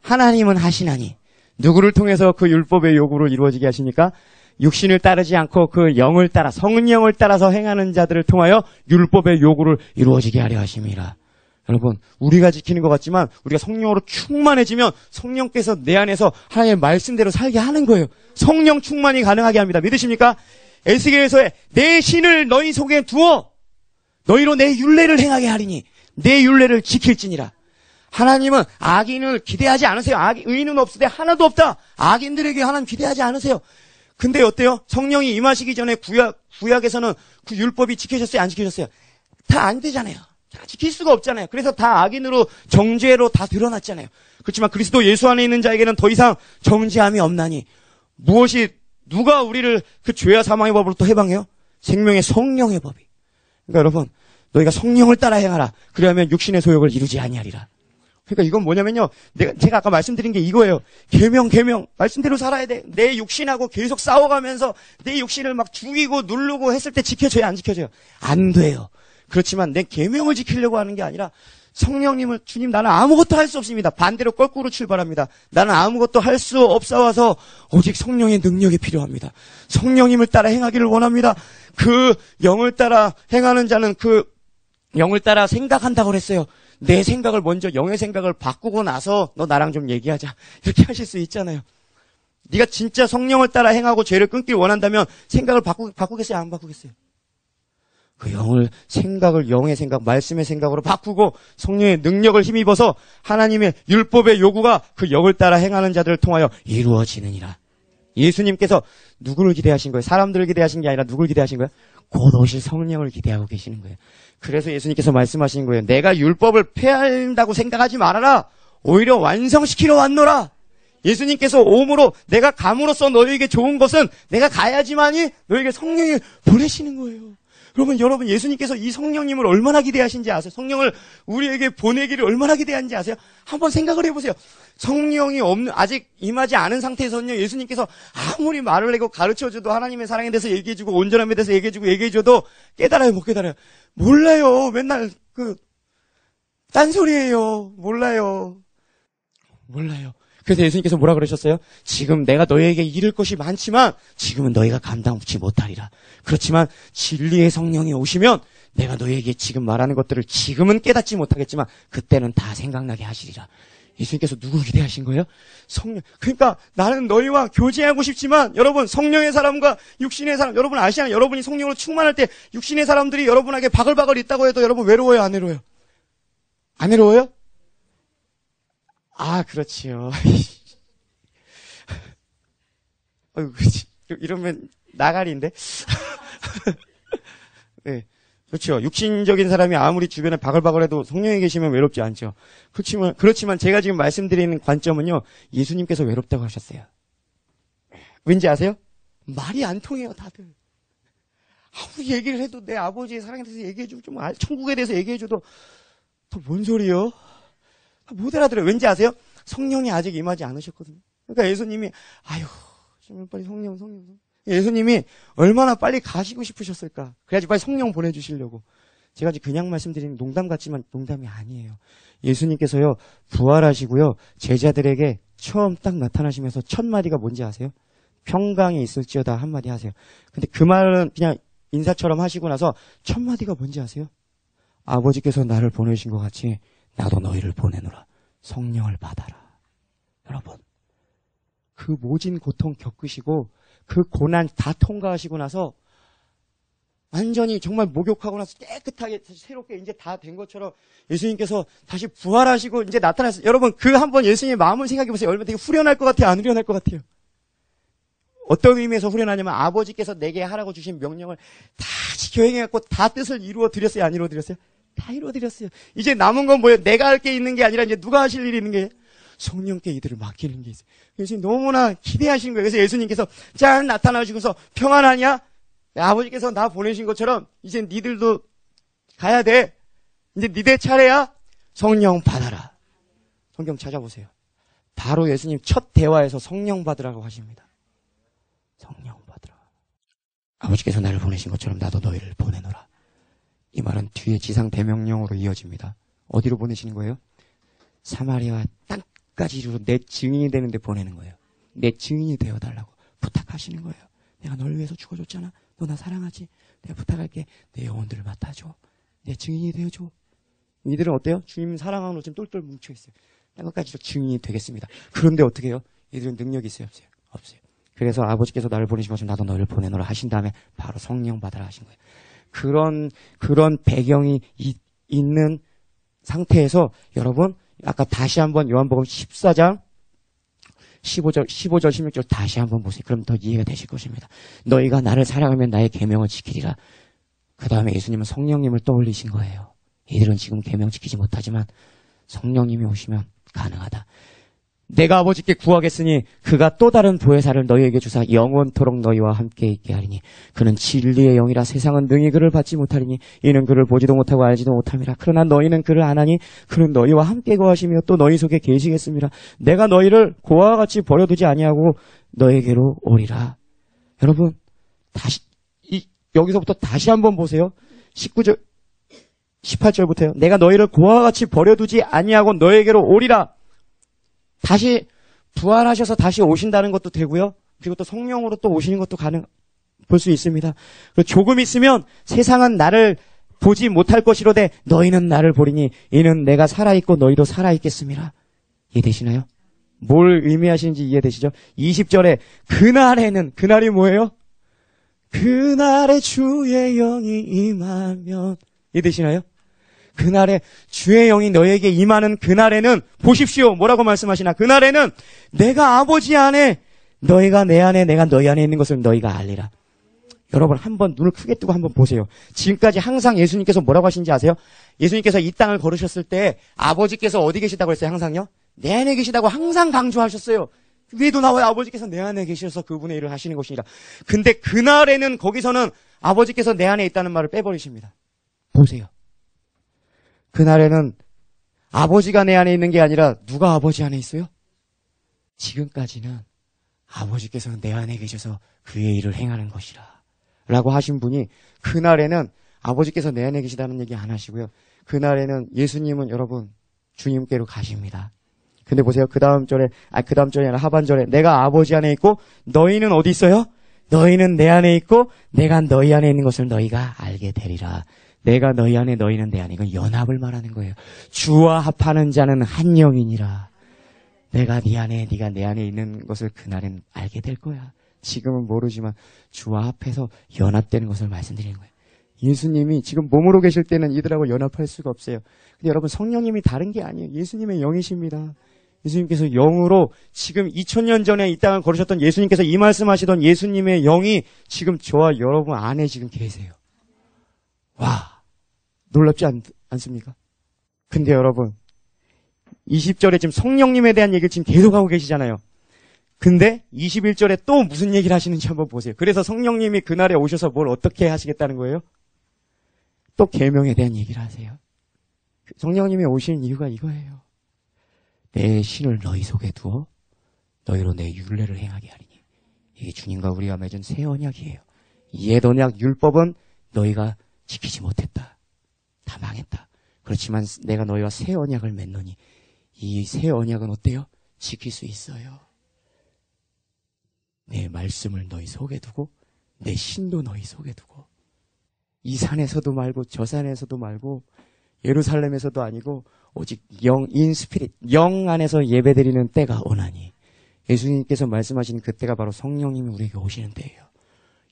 하나님은 하시나니. 누구를 통해서 그 율법의 요구를 이루어지게 하십니까? 육신을 따르지 않고 그 영을 따라 성령을 따라서 행하는 자들을 통하여 율법의 요구를 이루어지게 하려 하심이라. 여러분 우리가 지키는 것 같지만 우리가 성령으로 충만해지면 성령께서 내 안에서 하나님의 말씀대로 살게 하는 거예요. 성령 충만이 가능하게 합니다. 믿으십니까? 에스겔서에 내 신을 너희 속에 두어 너희로 내 율례를 행하게 하리니 내 율례를 지킬지니라. 하나님은 악인을 기대하지 않으세요. 의인은 없으되 하나도 없다. 악인들에게 하나님 기대하지 않으세요. 근데 어때요? 성령이 임하시기 전에 구약에서는 그 율법이 지켜졌어요? 안 지켜졌어요? 다 안 되잖아요. 다 지킬 수가 없잖아요. 그래서 다 악인으로 정죄로 다 드러났잖아요. 그렇지만 그리스도 예수 안에 있는 자에게는 더 이상 정죄함이 없나니 누가 우리를 그 죄와 사망의 법으로 또 해방해요? 생명의 성령의 법이. 그러니까 여러분 너희가 성령을 따라 행하라. 그러면 육신의 소욕을 이루지 아니하리라. 그러니까 이건 뭐냐면요. 제가 아까 말씀드린 게 이거예요. 계명 말씀대로 살아야 돼. 내 육신하고 계속 싸워가면서 내 육신을 막 죽이고 누르고 했을 때 지켜져요, 안 지켜져요? 안 돼요. 그렇지만 내 계명을 지키려고 하는 게 아니라 성령님을 주님 나는 아무것도 할 수 없습니다. 반대로 거꾸로 출발합니다. 나는 아무것도 할 수 없어와서 오직 성령의 능력이 필요합니다. 성령님을 따라 행하기를 원합니다. 그 영을 따라 행하는 자는 그 영을 따라 생각한다고 그랬어요. 내 생각을 먼저 영의 생각을 바꾸고 나서 너 나랑 좀 얘기하자. 이렇게 하실 수 있잖아요. 네가 진짜 성령을 따라 행하고 죄를 끊길 원한다면 생각을 바꾸겠어요? 안 바꾸겠어요? 그 영의 생각, 말씀의 생각으로 바꾸고 성령의 능력을 힘입어서 하나님의 율법의 요구가 그 영을 따라 행하는 자들을 통하여 이루어지느니라. 예수님께서 누구를 기대하신 거예요? 사람들을 기대하신 게 아니라 누구를 기대하신 거예요? 곧 오실 성령을 기대하고 계시는 거예요. 그래서 예수님께서 말씀하신 거예요. 내가 율법을 폐한다고 생각하지 말아라. 오히려 완성시키러 왔노라. 예수님께서 오므로 내가 감으로써 너희에게 좋은 것은 내가 가야지만이 너희에게 성령이 보내시는 거예요. 여러분 예수님께서 이 성령님을 얼마나 기대하신지 아세요? 성령을 우리에게 보내기를 얼마나 기대하는지 아세요? 한번 생각을 해보세요. 성령이 아직 임하지 않은 상태에서는요, 예수님께서 아무리 말을 내고 가르쳐줘도 하나님의 사랑에 대해서 얘기해주고 온전함에 대해서 얘기해줘도 깨달아요, 못 깨달아요? 몰라요. 맨날 딴소리예요. 몰라요. 그래서 예수님께서 뭐라 그러셨어요? 지금 내가 너희에게 이를 것이 많지만 지금은 너희가 감당치 못하리라. 그렇지만 진리의 성령이 오시면 내가 너희에게 지금 말하는 것들을 지금은 깨닫지 못하겠지만 그때는 다 생각나게 하시리라. 예수님께서 누구 기대하신 거예요? 성령. 그러니까 나는 너희와 교제하고 싶지만 여러분 성령의 사람과 육신의 사람 여러분 아시나요? 여러분이 성령으로 충만할 때 육신의 사람들이 여러분에게 바글바글 있다고 해도 여러분 외로워요? 안 외로워요? 안 외로워요? 아, 그렇지요. 이러면 나가리인데? 네. 그렇죠. 육신적인 사람이 아무리 주변에 바글바글해도 성령이 계시면 외롭지 않죠. 그렇지만 제가 지금 말씀드리는 관점은요, 예수님께서 외롭다고 하셨어요. 왠지 아세요? 말이 안 통해요, 다들. 아무리 얘기를 해도 내 아버지의 사랑에 대해서 얘기해주고, 천국에 대해서 얘기해줘도, 또 뭔 소리요? 못 알아들어요. 왠지 아세요? 성령이 아직 임하지 않으셨거든요. 그러니까 예수님이, 좀 빨리 성령. 예수님이 얼마나 빨리 가시고 싶으셨을까. 그래야지 빨리 성령 보내주시려고. 제가 지금 그냥 말씀드리는 농담 같지만 농담이 아니에요. 예수님께서요, 부활하시고요, 제자들에게 처음 딱 나타나시면서 첫 마디가 뭔지 아세요? 평강이 있을지어다 한마디 하세요. 근데 그 말은 그냥 인사처럼 하시고 나서 첫 마디가 뭔지 아세요? 아버지께서 나를 보내신 것 같이 나도 너희를 보내노라. 성령을 받아라. 여러분, 그 모진 고통 겪으시고 그 고난 다 통과하시고 나서 완전히 정말 목욕하고 나서 깨끗하게 새롭게 이제 다 된 것처럼 예수님께서 다시 부활하시고 이제 나타났어요. 여러분, 그 한번 예수님의 마음을 생각해 보세요. 얼마나 되게 후련할 것 같아요? 안 후련할 것 같아요? 어떤 의미에서 후련하냐면 아버지께서 내게 하라고 주신 명령을 다 지켜 행해갖고 다 뜻을 이루어 드렸어요? 안 이루어 드렸어요? 다 이루어 드렸어요. 이제 남은 건 뭐예요? 내가 할 게 있는 게 아니라 이제 누가 하실 일이 있는 게 성령께 이들을 맡기는 게 있어요. 예수님 너무나 기대하신 거예요. 그래서 예수님께서 짠 나타나시고서 평안하냐? 아버지께서 나 보내신 것처럼 이제 니들도 가야 돼. 이제 니들 차례야. 성령 받아라. 성경 찾아보세요. 바로 예수님 첫 대화에서 성령 받으라고 하십니다. 성령 받으라. 아버지께서 나를 보내신 것처럼 나도 너희를 보내노라. 이 말은 뒤에 지상 대명령으로 이어집니다. 어디로 보내시는 거예요? 사마리아 땅까지 이루어 내 증인이 되는데 보내는 거예요. 내 증인이 되어달라고 부탁하시는 거예요. 내가 널 위해서 죽어줬잖아. 너 나 사랑하지? 내가 부탁할게. 내 영혼들을 맡아줘. 내 증인이 되어줘. 이들은 어때요? 주님 사랑하는 로 지금 똘똘 뭉쳐있어요. 땅까지도 증인이 되겠습니다. 그런데 어떻게 해요? 이들은 능력이 있어요? 없어요? 없어요. 그래서 아버지께서 나를 보내신 것처럼 나도 너를 보내노라 하신 다음에 바로 성령 받으라 하신 거예요. 그런 배경이 있는 상태에서 여러분, 아까 다시 한번 요한복음 14장 15절, 16절 다시 한번 보세요. 그럼 더 이해가 되실 것입니다. 너희가 나를 사랑하면 나의 계명을 지키리라. 그 다음에 예수님은 성령님을 떠올리신 거예요. 이들은 지금 계명 지키지 못하지만 성령님이 오시면 가능하다. 내가 아버지께 구하겠으니 그가 또 다른 보혜사를 너희에게 주사 영원토록 너희와 함께 있게 하리니 그는 진리의 영이라 세상은 능히 그를 받지 못하리니 이는 그를 보지도 못하고 알지도 못함이라. 그러나 너희는 그를 아나니 그는 너희와 함께 거하시며 또 너희 속에 계시겠습니다. 내가 너희를 고아와 같이 버려두지 아니하고 너에게로 오리라. 여러분 다시 여기서부터 다시 한번 보세요. 19절 18절부터요. 내가 너희를 고아와 같이 버려두지 아니하고 너에게로 오리라. 다시 부활하셔서 다시 오신다는 것도 되고요. 그리고 또 성령으로 또 오시는 것도 볼 수 있습니다. 그리고 조금 있으면 세상은 나를 보지 못할 것이로되 너희는 나를 보리니 이는 내가 살아있고 너희도 살아있겠습니다. 이해되시나요? 뭘 의미하시는지 이해되시죠? 20절에 그날이 뭐예요? 그날에 주의 영이 임하면 이해되시나요? 그날에 주의 영이 너에게 임하는 그날에는 보십시오. 뭐라고 말씀하시나? 그날에는 내가 아버지 안에 너희가 내 안에 내가 너희 안에 있는 것을 너희가 알리라. 여러분 한번 눈을 크게 뜨고 한번 보세요. 지금까지 항상 예수님께서 뭐라고 하신지 아세요? 예수님께서 이 땅을 걸으셨을 때 아버지께서 어디 계시다고 했어요? 항상요? 내 안에 계시다고 항상 강조하셨어요. 위에도 나와요. 아버지께서 내 안에 계셔서 그분의 일을 하시는 것이니라. 근데 그날에는 거기서는 아버지께서 내 안에 있다는 말을 빼버리십니다. 보세요. 그날에는 아버지가 내 안에 있는 게 아니라 누가 아버지 안에 있어요? 지금까지는 아버지께서는 내 안에 계셔서 그의 일을 행하는 것이라 라고 하신 분이 그날에는 아버지께서 내 안에 계시다는 얘기 안 하시고요. 그날에는 예수님은 여러분 주님께로 가십니다. 근데 보세요. 그 다음 절에 아니라 하반절에 내가 아버지 안에 있고 너희는 어디 있어요? 너희는 내 안에 있고 내가 너희 안에 있는 것을 너희가 알게 되리라. 내가 너희 안에 너희는 내 안에. 이건 연합을 말하는 거예요. 주와 합하는 자는 한 영이니라. 내가 네 안에 네가 내 안에 있는 것을 그날엔 알게 될 거야. 지금은 모르지만 주와 합해서 연합되는 것을 말씀드리는 거예요. 예수님이 지금 몸으로 계실 때는 이들하고 연합할 수가 없어요. 근데 여러분 성령님이 다른 게 아니에요. 예수님의 영이십니다. 예수님께서 영으로 지금 2000년 전에 이 땅을 걸으셨던 예수님께서 이 말씀하시던 예수님의 영이 지금 저와 여러분 안에 지금 계세요. 와, 놀랍지 않습니까? 근데 여러분 20절에 지금 성령님에 대한 얘기를 지금 계속하고 계시잖아요. 근데 21절에 또 무슨 얘기를 하시는지 한번 보세요. 그래서 성령님이 그날에 오셔서 뭘 어떻게 하시겠다는 거예요? 또 계명에 대한 얘기를 하세요. 성령님이 오시는 이유가 이거예요. 내 신을 너희 속에 두어 너희로 내 율례를 행하게 하리니. 이게 주님과 우리가 맺은 새 언약이에요. 옛 언약 율법은 너희가 지키지 못했다. 다 망했다. 그렇지만 내가 너희와 새 언약을 맺노니 이 새 언약은 어때요? 지킬 수 있어요. 내 말씀을 너희 속에 두고 내 신도 너희 속에 두고 이 산에서도 말고 저 산에서도 말고 예루살렘에서도 아니고 오직 영, 인 스피릿, 영 안에서 예배드리는 때가 오나니. 예수님께서 말씀하시는 그때가 바로 성령님이 우리에게 오시는 때예요.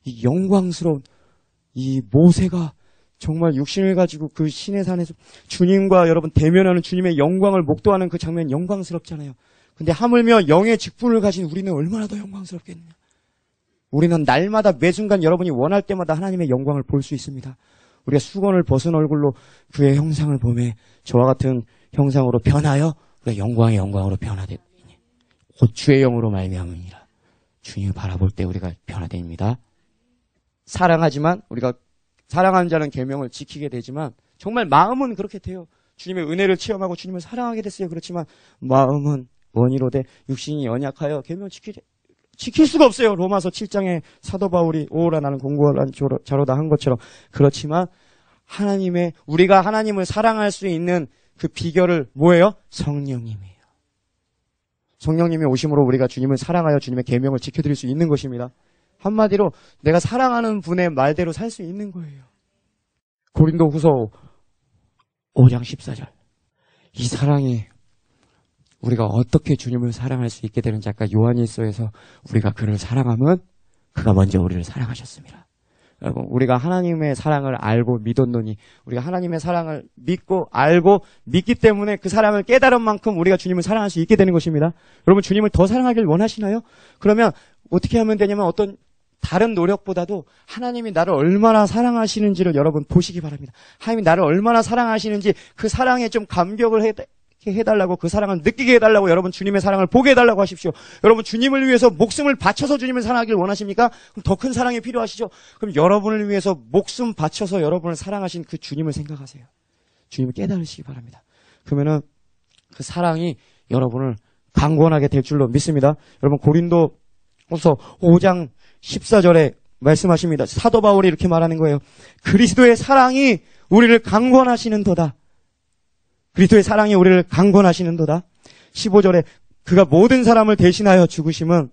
이 영광스러운 이 모세가 정말 육신을 가지고 그 신의 산에서 주님과 여러분 대면하는 주님의 영광을 목도하는 그 장면 영광스럽잖아요. 근데 하물며 영의 직분을 가진 우리는 얼마나 더 영광스럽겠느냐. 우리는 날마다 매 순간 여러분이 원할 때마다 하나님의 영광을 볼 수 있습니다. 우리가 수건을 벗은 얼굴로 그의 형상을 보매 저와 같은 형상으로 변하여 우리가 영광의 영광으로 변화되니 곧 주의 영으로 말미암으니라. 주님을 바라볼 때 우리가 변화됩니다. 사랑하지만 우리가 사랑하는 자는 계명을 지키게 되지만 정말 마음은 그렇게 돼요. 주님의 은혜를 체험하고 주님을 사랑하게 됐어요. 그렇지만 마음은 원이로되 육신이 연약하여 계명 지킬 수가 없어요. 로마서 7장에 사도 바울이 오라 나는 공고한 자로다 한 것처럼. 그렇지만 우리가 하나님을 사랑할 수 있는 그 비결을 뭐예요? 성령님이에요. 성령님이 오심으로 우리가 주님을 사랑하여 주님의 계명을 지켜드릴 수 있는 것입니다. 한마디로 내가 사랑하는 분의 말대로 살 수 있는 거예요. 고린도후서 5장 14절. 이 사랑이 우리가 어떻게 주님을 사랑할 수 있게 되는지 아까 요한일서에서 우리가 그를 사랑하면 그가 먼저 우리를 사랑하셨습니다. 여러분, 우리가 하나님의 사랑을 알고 믿었노니 우리가 하나님의 사랑을 믿고 알고 믿기 때문에 그 사랑을 깨달은 만큼 우리가 주님을 사랑할 수 있게 되는 것입니다. 여러분, 주님을 더 사랑하길 원하시나요? 그러면 어떻게 하면 되냐면 어떤 다른 노력보다도 하나님이 나를 얼마나 사랑하시는지를 여러분 보시기 바랍니다. 하나님이 나를 얼마나 사랑하시는지 그 사랑에 좀 감격을 해달라고, 그 사랑을 느끼게 해달라고, 여러분 주님의 사랑을 보게 해달라고 하십시오. 여러분 주님을 위해서 목숨을 바쳐서 주님을 사랑하길 원하십니까? 그럼 더 큰 사랑이 필요하시죠? 그럼 여러분을 위해서 목숨 바쳐서 여러분을 사랑하신 그 주님을 생각하세요. 주님을 깨달으시기 바랍니다. 그러면은 그 사랑이 여러분을 강권하게 될 줄로 믿습니다. 여러분 고린도후서 5장 14절에 말씀하십니다. 사도 바울이 이렇게 말하는 거예요. 그리스도의 사랑이 우리를 강권하시는도다. 그리스도의 사랑이 우리를 강권하시는도다. 15절에 그가 모든 사람을 대신하여 죽으심은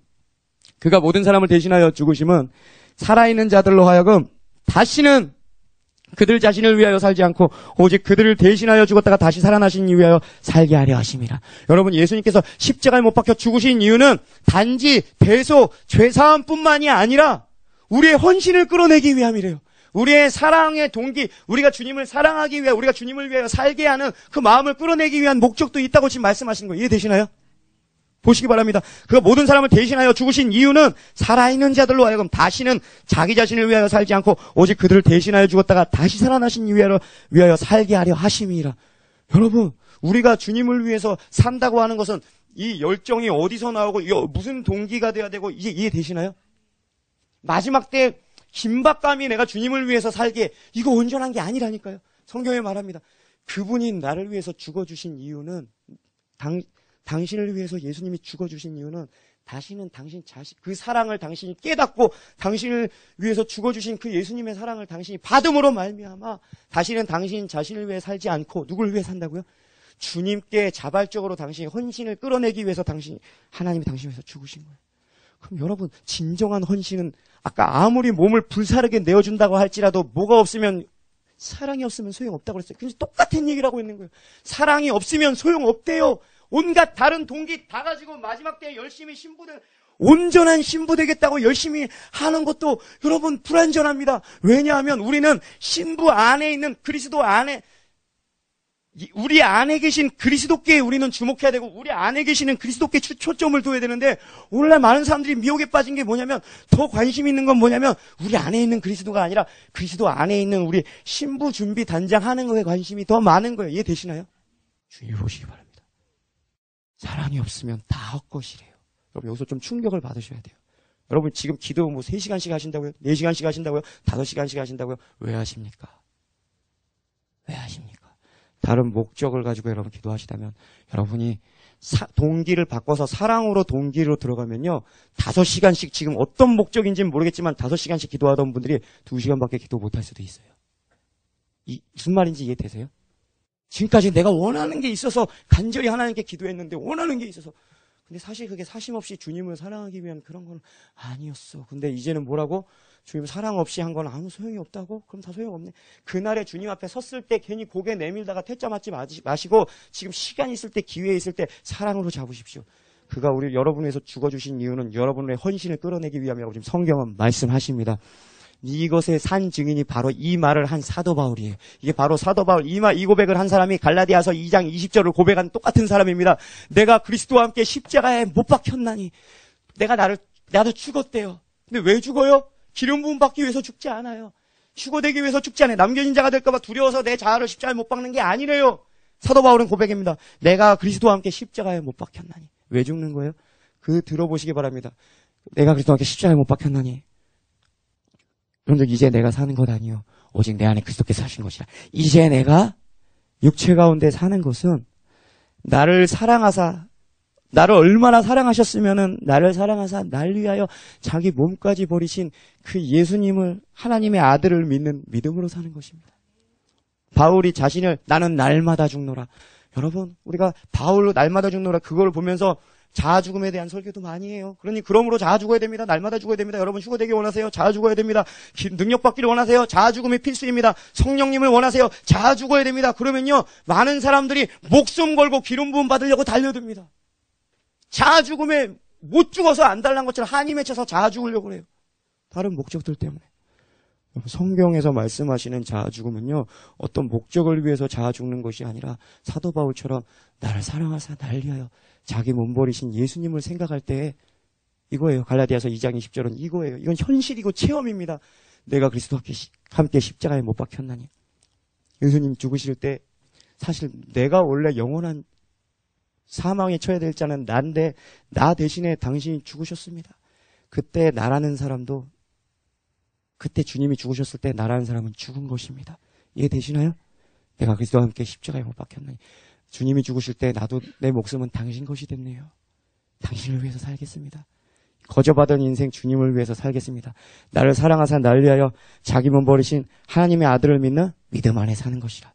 살아있는 자들로 하여금 다시는 그들 자신을 위하여 살지 않고 오직 그들을 대신하여 죽었다가 다시 살아나신 이유 위하여 살게 하려 하심이라. 여러분, 예수님께서 십자가에 못 박혀 죽으신 이유는 단지 대소, 죄사함뿐만이 아니라 우리의 헌신을 끌어내기 위함이래요. 우리의 사랑의 동기, 우리가 주님을 사랑하기 위해, 우리가 주님을 위하여 살게 하는 그 마음을 끌어내기 위한 목적도 있다고 지금 말씀하시는 거예요. 이해되시나요? 보시기 바랍니다. 그가 모든 사람을 대신하여 죽으신 이유는 살아있는 자들로 하여금 다시는 자기 자신을 위하여 살지 않고 오직 그들을 대신하여 죽었다가 다시 살아나신 이유 위하여 살게 하려 하심이라. 여러분, 우리가 주님을 위해서 산다고 하는 것은 이 열정이 어디서 나오고 무슨 동기가 돼야 되고 이제 이해되시나요? 마지막 때 긴박감이 내가 주님을 위해서 살게, 이거 온전한 게 아니라니까요. 성경에 말합니다. 그분이 나를 위해서 죽어주신 이유는 당신을 위해서 예수님이 죽어주신 이유는 다시는 당신 자신, 그 사랑을 당신이 깨닫고 당신을 위해서 죽어주신 그 예수님의 사랑을 당신이 받음으로 말미암아 다시는 당신 자신을 위해 살지 않고 누굴 위해 산다고요? 주님께 자발적으로 당신이 헌신을 끌어내기 위해서 하나님이 당신을 위해서 죽으신 거예요. 그럼 여러분, 진정한 헌신은 아까 아무리 몸을 불사르게 내어준다고 할지라도 뭐가 없으면, 사랑이 없으면 소용없다고 그랬어요. 그래서 똑같은 얘기를 하고 있는 거예요. 사랑이 없으면 소용없대요. 온갖 다른 동기 다 가지고 마지막 때 열심히 온전한 신부 되겠다고 열심히 하는 것도 여러분 불완전합니다. 왜냐하면 우리는 신부 안에 있는 그리스도 안에, 우리 안에 계신 그리스도께 우리는 주목해야 되고 우리 안에 계시는 그리스도께 초점을 둬야 되는데, 오늘날 많은 사람들이 미혹에 빠진 게 뭐냐면, 더 관심 있는 건 뭐냐면 우리 안에 있는 그리스도가 아니라 그리스도 안에 있는 우리 신부 준비 단장 하는 거에 관심이 더 많은 거예요. 이해되시나요? 주의 보시기 바랍니다. 사랑이 없으면 다 헛것이래요. 여러분, 여기서 좀 충격을 받으셔야 돼요. 여러분, 지금 기도 3시간씩 하신다고요? 4시간씩 하신다고요? 5시간씩 하신다고요? 왜 하십니까? 왜 하십니까? 다른 목적을 가지고 여러분 기도하시다면, 여러분이 동기를 바꿔서 사랑으로 동기로 들어가면요, 5시간씩, 지금 어떤 목적인지는 모르겠지만 5시간씩 기도하던 분들이 2시간밖에 기도 못할 수도 있어요. 무슨 말인지 이해되세요? 지금까지 내가 원하는 게 있어서 간절히 하나님께 기도했는데, 원하는 게 있어서, 근데 사실 그게 사심없이 주님을 사랑하기 위한 그런 건 아니었어. 근데 이제는 뭐라고? 주님 사랑 없이 한 건 아무 소용이 없다고? 그럼 다 소용없네. 그날에 주님 앞에 섰을 때 괜히 고개 내밀다가 퇴짜 맞지 마시고, 지금 시간 있을 때, 기회 있을 때 사랑으로 잡으십시오. 그가 여러분을 위해서 죽어주신 이유는 여러분의 헌신을 끌어내기 위함이라고 지금 성경은 말씀하십니다. 이것의 산 증인이 바로 이 말을 한 사도 바울이에요. 이게 바로 사도 바울 이 고백을 한 사람이 갈라디아서 2장 20절을 고백한 똑같은 사람입니다. 내가 그리스도와 함께 십자가에 못 박혔나니 나도 죽었대요. 근데 왜 죽어요? 기름 부음 받기 위해서 죽지 않아요. 휴거되기 위해서 죽지 않아요. 남겨진 자가 될까 봐 두려워서 내 자아를 십자가에 못 박는 게 아니래요. 사도 바울은 고백입니다. 내가 그리스도와 함께 십자가에 못 박혔나니. 왜 죽는 거예요? 들어보시기 바랍니다. 내가 그리스도와 함께 십자가에 못 박혔나니. 그런즉 이제 내가 사는 것 아니요 오직 내 안에 그리스도께서 사신 것이라. 이제 내가 육체 가운데 사는 것은 나를 얼마나 사랑하셨으면은 나를 사랑하사 날 위하여 자기 몸까지 버리신 그 예수님을 하나님의 아들을 믿는 믿음으로 사는 것입니다. 바울이 자신을 나는 날마다 죽노라. 여러분 우리가 바울로 날마다 죽노라 그걸 보면서 자아 죽음에 대한 설교도 많이 해요. 그러므로 자아 죽어야 됩니다. 날마다 죽어야 됩니다. 여러분 휴거되기 원하세요? 자아 죽어야 됩니다. 능력 받기를 원하세요? 자아 죽음이 필수입니다. 성령님을 원하세요? 자아 죽어야 됩니다. 그러면요 많은 사람들이 목숨 걸고 기름 부음 받으려고 달려듭니다. 자아 죽음에 못 죽어서 안 달란 것처럼 한이 맺혀서 자아 죽으려고 그래요. 다른 목적들 때문에. 성경에서 말씀하시는 자아 죽음은요 어떤 목적을 위해서 자아 죽는 것이 아니라 사도 바울처럼 나를 사랑하사 날 위하여 자기 몸 버리신 예수님을 생각할 때 이거예요. 갈라디아서 2장 20절은 이거예요. 이건 현실이고 체험입니다. 내가 그리스도와 함께 십자가에 못 박혔나니. 예수님 죽으실 때 사실 내가 원래 영원한 사망에 처해야 될 자는 난데 나 대신에 당신이 죽으셨습니다. 그때 나라는 사람도 그때 주님이 죽으셨을 때 나라는 사람은 죽은 것입니다. 이해되시나요? 내가 그리스도와 함께 십자가에 못 박혔나니. 주님이 죽으실 때 나도 내 목숨은 당신 것이 됐네요. 당신을 위해서 살겠습니다. 거저받은 인생 주님을 위해서 살겠습니다. 나를 사랑하사 날 위하여 자기 몸 버리신 하나님의 아들을 믿는 믿음 안에 사는 것이라.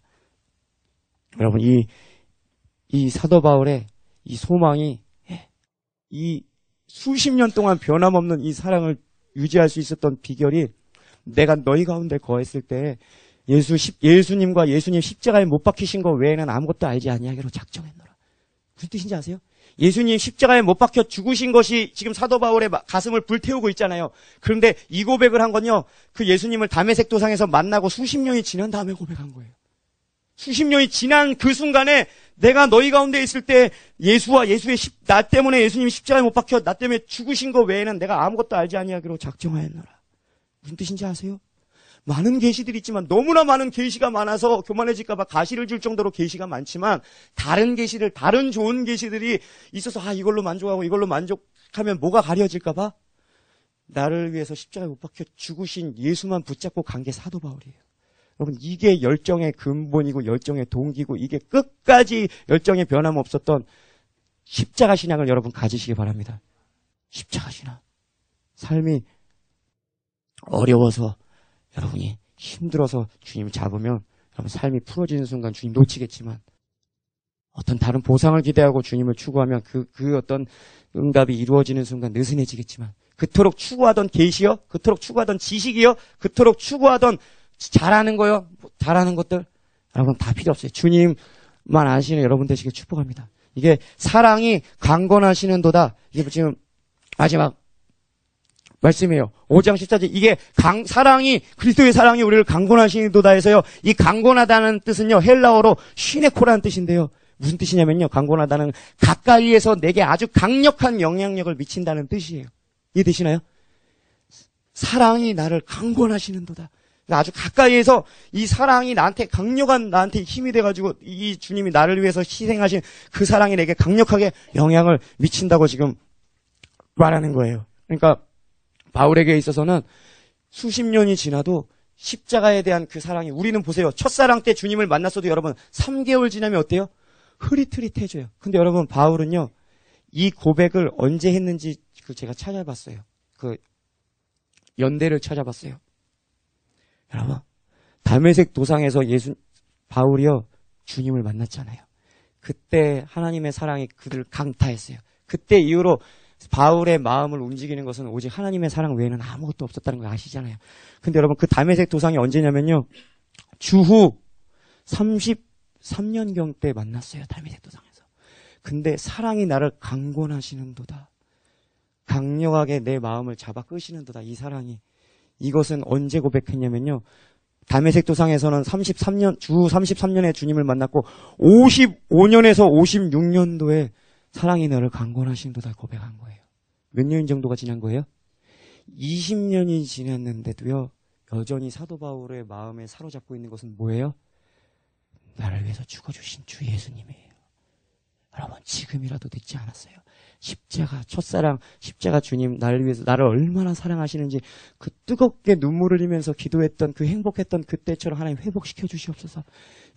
여러분 이 사도 바울의 이 소망이 이 수십 년 동안 변함없는 이 사랑을 유지할 수 있었던 비결이 내가 너희 가운데 거했을 때 예수님과 예수님 십자가에 못 박히신 것 외에는 아무것도 알지 아니하기로 작정했노라. 무슨 뜻인지 아세요? 예수님 십자가에 못 박혀 죽으신 것이 지금 사도 바울의 가슴을 불태우고 있잖아요. 그런데 이 고백을 한 건요. 그 예수님을 다메섹 도상에서 만나고 수십 년이 지난 다음에 고백한 거예요. 수십 년이 지난 그 순간에 내가 너희 가운데 있을 때 예수와 나 때문에 예수님이 십자가에 못 박혀 나 때문에 죽으신 것 외에는 내가 아무것도 알지 아니하기로 작정하였노라. 무슨 뜻인지 아세요? 많은 계시들이 있지만 너무나 많은 계시가 많아서 교만해질까 봐 가시를 줄 정도로 계시가 많지만 다른 좋은 계시들이 있어서 이걸로 만족하고 이걸로 만족하면 뭐가 가려질까 봐 나를 위해서 십자가에 못 박혀 죽으신 예수만 붙잡고 간 게 사도 바울이에요. 여러분 이게 열정의 근본이고 열정의 동기고 이게 끝까지 열정의 변함없었던 십자가 신앙을 여러분 가지시기 바랍니다. 십자가 신앙. 삶이 어려워서 여러분이 힘들어서 주님 잡으면 여러분 삶이 풀어지는 순간 주님 놓치겠지만 어떤 다른 보상을 기대하고 주님을 추구하면 그 어떤 응답이 이루어지는 순간 느슨해지겠지만 그토록 추구하던 계시요, 그토록 추구하던 지식이요, 그토록 추구하던 잘하는 거요, 잘하는 것들 여러분 다 필요 없어요. 주님만 아시는 여러분 되시길 축복합니다. 이게 사랑이 강건하시는도다. 이게 지금 마지막 말씀이에요. 5장 14절. 이게 그리스도의 사랑이 우리를 강건하시는도다 해서요. 이 강건하다는 뜻은요. 헬라어로 쉬네코라는 뜻인데요. 무슨 뜻이냐면요. 강건하다는 가까이에서 내게 아주 강력한 영향력을 미친다는 뜻이에요. 이해되시나요? 사랑이 나를 강건하시는도다. 아주 가까이에서 이 사랑이 나한테 힘이 돼가지고 이 주님이 나를 위해서 희생하신 그 사랑이 내게 강력하게 영향을 미친다고 지금 말하는 거예요. 그러니까 바울에게 있어서는 수십 년이 지나도 십자가에 대한 그 사랑이 우리는 보세요. 첫사랑 때 주님을 만났어도 여러분 3개월 지나면 어때요? 흐릿흐릿해져요. 근데 여러분 바울은요. 이 고백을 언제 했는지 제가 찾아봤어요. 연대를 찾아봤어요. 여러분 다메섹 도상에서 바울이요. 주님을 만났잖아요. 그때 하나님의 사랑이 그들을 강타했어요. 그때 이후로 바울의 마음을 움직이는 것은 오직 하나님의 사랑 외에는 아무것도 없었다는 걸 아시잖아요. 근데 여러분 그 다메섹 도상이 언제냐면요. 주후 33년경 때 만났어요. 다메섹 도상에서. 근데 사랑이 나를 강권하시는도다. 강력하게 내 마음을 잡아 끄시는도다. 이 사랑이. 이것은 언제 고백했냐면요. 다메섹 도상에서는 주 33년에 주님을 만났고 55년에서 56년도에 사랑이 너를 강권하신도다 고백한 거예요. 몇 년 정도가 지난 거예요? 20년이 지났는데도요. 여전히 사도 바울의 마음에 사로잡고 있는 것은 뭐예요? 나를 위해서 죽어주신 주 예수님이에요. 여러분 지금이라도 늦지 않았어요. 십자가 첫사랑 십자가 주님 나를 위해서 나를 얼마나 사랑하시는지 그 뜨겁게 눈물을 흘리면서 기도했던 그 행복했던 그때처럼 하나님 회복시켜 주시옵소서.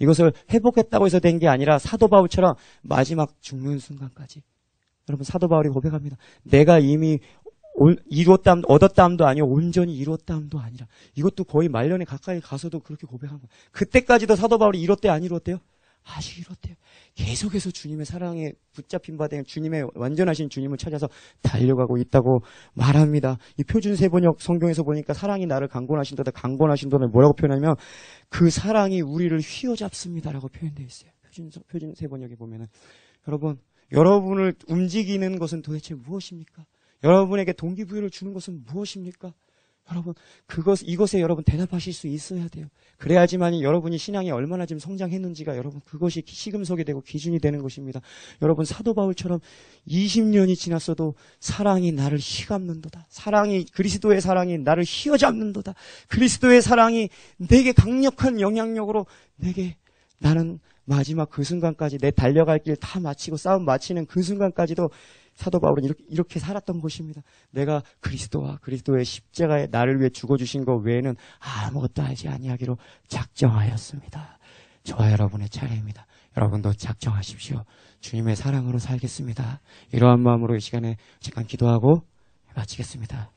이것을 회복했다고 해서 된 게 아니라 사도 바울처럼 마지막 죽는 순간까지. 여러분 사도 바울이 고백합니다. 내가 이미 얻었다함도 아니요 온전히 이뤘다함도 아니라. 이것도 거의 말년에 가까이 가서도 그렇게 고백한 거예요. 그때까지도 사도 바울이 이뤘대요 안 이뤘대요? 아직 이뤘대요. 계속해서 주님의 사랑에 붙잡힌 바 된 주님의 완전하신 주님을 찾아서 달려가고 있다고 말합니다. 이 표준 세번역 성경에서 보니까 사랑이 나를 강권하신도다. 강권하신도를 뭐라고 표현하면 그 사랑이 우리를 휘어잡습니다라고 표현되어 있어요. 표준 세번역에 보면은 여러분을 움직이는 것은 도대체 무엇입니까? 여러분에게 동기부여를 주는 것은 무엇입니까? 여러분, 이것에 여러분 대답하실 수 있어야 돼요. 그래야지만 여러분이 신앙이 얼마나 지금 성장했는지가 여러분 그것이 시금석이 되고 기준이 되는 것입니다. 여러분 사도 바울처럼 20년이 지났어도 사랑이 나를 휘감는도다. 그리스도의 사랑이 나를 휘어잡는도다. 그리스도의 사랑이 내게 강력한 영향력으로 나는 마지막 그 순간까지 내 달려갈 길 다 마치고 싸움 마치는 그 순간까지도 사도 바울은 이렇게 살았던 것입니다. 내가 그리스도와 그리스도의 십자가에 나를 위해 죽어주신 것 외에는 아무것도 하지 아니하기로 작정하였습니다. 저와 여러분의 차례입니다. 여러분도 작정하십시오. 주님의 사랑으로 살겠습니다. 이러한 마음으로 이 시간에 잠깐 기도하고 마치겠습니다.